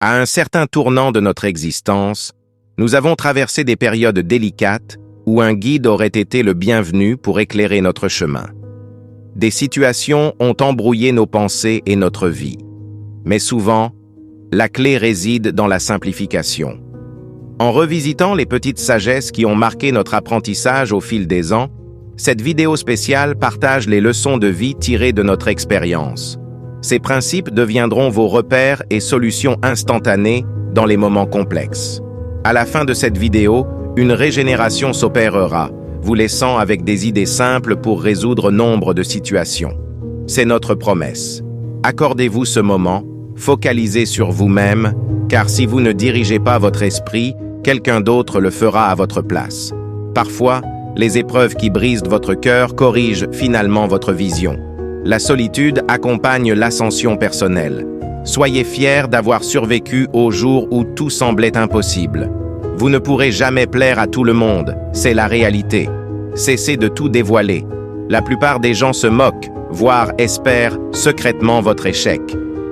À un certain tournant de notre existence, nous avons traversé des périodes délicates où un guide aurait été le bienvenu pour éclairer notre chemin. Des situations ont embrouillé nos pensées et notre vie. Mais souvent, la clé réside dans la simplification. En revisitant les petites sagesses qui ont marqué notre apprentissage au fil des ans, cette vidéo spéciale partage les leçons de vie tirées de notre expérience. Ces principes deviendront vos repères et solutions instantanées dans les moments complexes. À la fin de cette vidéo, une régénération s'opérera, vous laissant avec des idées simples pour résoudre nombre de situations. C'est notre promesse. Accordez-vous ce moment, focalisez sur vous-même, car si vous ne dirigez pas votre esprit, quelqu'un d'autre le fera à votre place. Parfois, les épreuves qui brisent votre cœur corrigent finalement votre vision. La solitude accompagne l'ascension personnelle. Soyez fiers d'avoir survécu au jour où tout semblait impossible. Vous ne pourrez jamais plaire à tout le monde, c'est la réalité. Cessez de tout dévoiler. La plupart des gens se moquent, voire espèrent secrètement votre échec.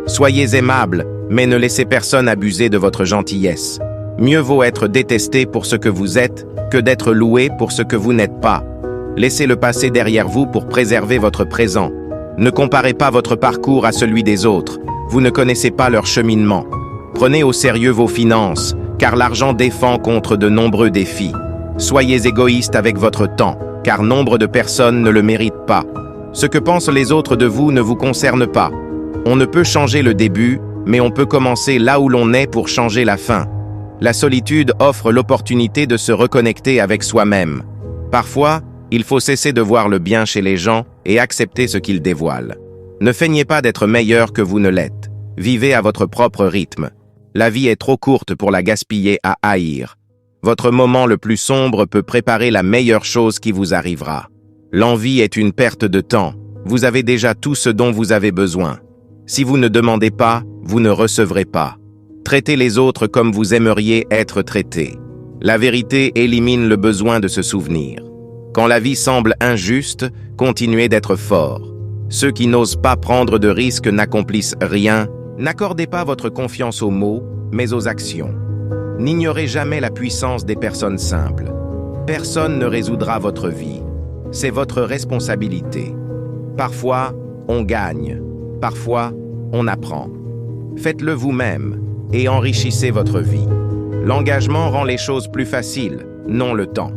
Soyez aimable, mais ne laissez personne abuser de votre gentillesse. Mieux vaut être détesté pour ce que vous êtes que d'être loué pour ce que vous n'êtes pas. Laissez le passé derrière vous pour préserver votre présent. Ne comparez pas votre parcours à celui des autres. Vous ne connaissez pas leur cheminement. Prenez au sérieux vos finances, car l'argent défend contre de nombreux défis. Soyez égoïste avec votre temps, car nombre de personnes ne le méritent pas. Ce que pensent les autres de vous ne vous concerne pas. On ne peut changer le début, mais on peut commencer là où l'on est pour changer la fin. La solitude offre l'opportunité de se reconnecter avec soi-même. Parfois, il faut cesser de voir le bien chez les gens et accepter ce qu'ils dévoilent. Ne feignez pas d'être meilleur que vous ne l'êtes. Vivez à votre propre rythme. La vie est trop courte pour la gaspiller à haïr. Votre moment le plus sombre peut préparer la meilleure chose qui vous arrivera. L'envie est une perte de temps. Vous avez déjà tout ce dont vous avez besoin. Si vous ne demandez pas, vous ne recevrez pas. Traitez les autres comme vous aimeriez être traités. La vérité élimine le besoin de se souvenir. Quand la vie semble injuste, continuez d'être fort. Ceux qui n'osent pas prendre de risques n'accomplissent rien. N'accordez pas votre confiance aux mots, mais aux actions. N'ignorez jamais la puissance des personnes simples. Personne ne résoudra votre vie. C'est votre responsabilité. Parfois, on gagne. Parfois, on apprend. Faites-le vous-même et enrichissez votre vie. L'engagement rend les choses plus faciles, non le temps.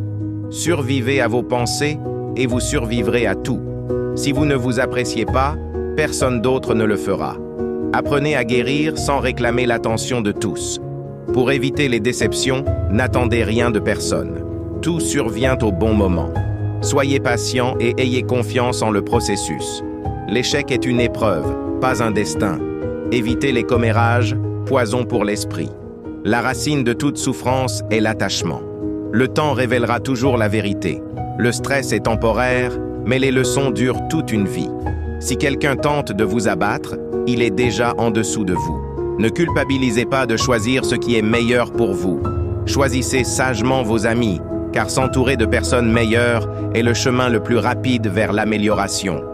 Survivez à vos pensées et vous survivrez à tout. Si vous ne vous appréciez pas, personne d'autre ne le fera. Apprenez à guérir sans réclamer l'attention de tous. Pour éviter les déceptions, n'attendez rien de personne. Tout survient au bon moment. Soyez patient et ayez confiance en le processus. L'échec est une épreuve, pas un destin. Évitez les commérages, poison pour l'esprit. La racine de toute souffrance est l'attachement. Le temps révélera toujours la vérité. Le stress est temporaire, mais les leçons durent toute une vie. Si quelqu'un tente de vous abattre, il est déjà en dessous de vous. Ne culpabilisez pas de choisir ce qui est meilleur pour vous. Choisissez sagement vos amis, car s'entourer de personnes meilleures est le chemin le plus rapide vers l'amélioration.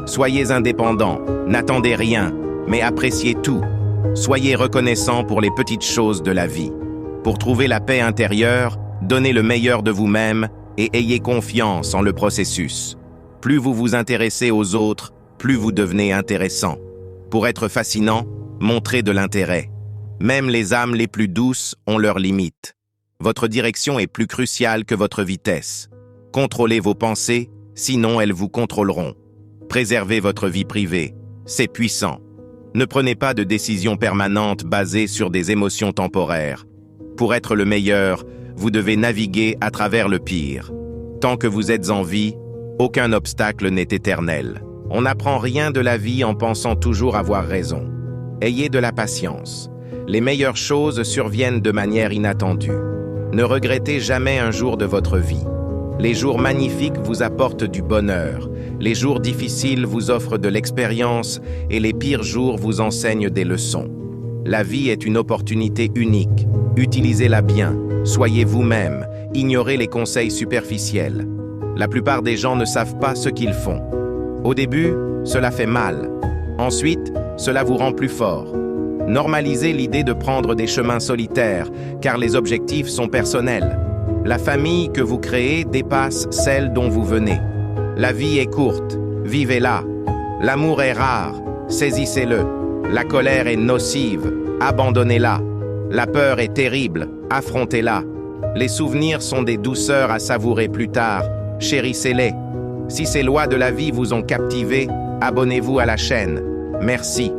Soyez indépendants, n'attendez rien, mais appréciez tout. Soyez reconnaissants pour les petites choses de la vie. Pour trouver la paix intérieure, donnez le meilleur de vous-même et ayez confiance en le processus. Plus vous vous intéressez aux autres, plus vous devenez intéressant. Pour être fascinant, montrez de l'intérêt. Même les âmes les plus douces ont leurs limites. Votre direction est plus cruciale que votre vitesse. Contrôlez vos pensées, sinon elles vous contrôleront. Préservez votre vie privée, c'est puissant. Ne prenez pas de décisions permanentes basées sur des émotions temporaires. Pour être le meilleur, vous devez naviguer à travers le pire. Tant que vous êtes en vie, aucun obstacle n'est éternel. On n'apprend rien de la vie en pensant toujours avoir raison. Ayez de la patience. Les meilleures choses surviennent de manière inattendue. Ne regrettez jamais un jour de votre vie. Les jours magnifiques vous apportent du bonheur. Les jours difficiles vous offrent de l'expérience et les pires jours vous enseignent des leçons. La vie est une opportunité unique. Utilisez-la bien. Soyez vous-même. Ignorez les conseils superficiels. La plupart des gens ne savent pas ce qu'ils font. Au début, cela fait mal. Ensuite, cela vous rend plus fort. Normalisez l'idée de prendre des chemins solitaires, car les objectifs sont personnels. La famille que vous créez dépasse celle dont vous venez. La vie est courte, vivez-la. L'amour est rare, saisissez-le. La colère est nocive, abandonnez-la. La peur est terrible, affrontez-la. Les souvenirs sont des douceurs à savourer plus tard, chérissez-les. Si ces lois de la vie vous ont captivé, abonnez-vous à la chaîne. Merci.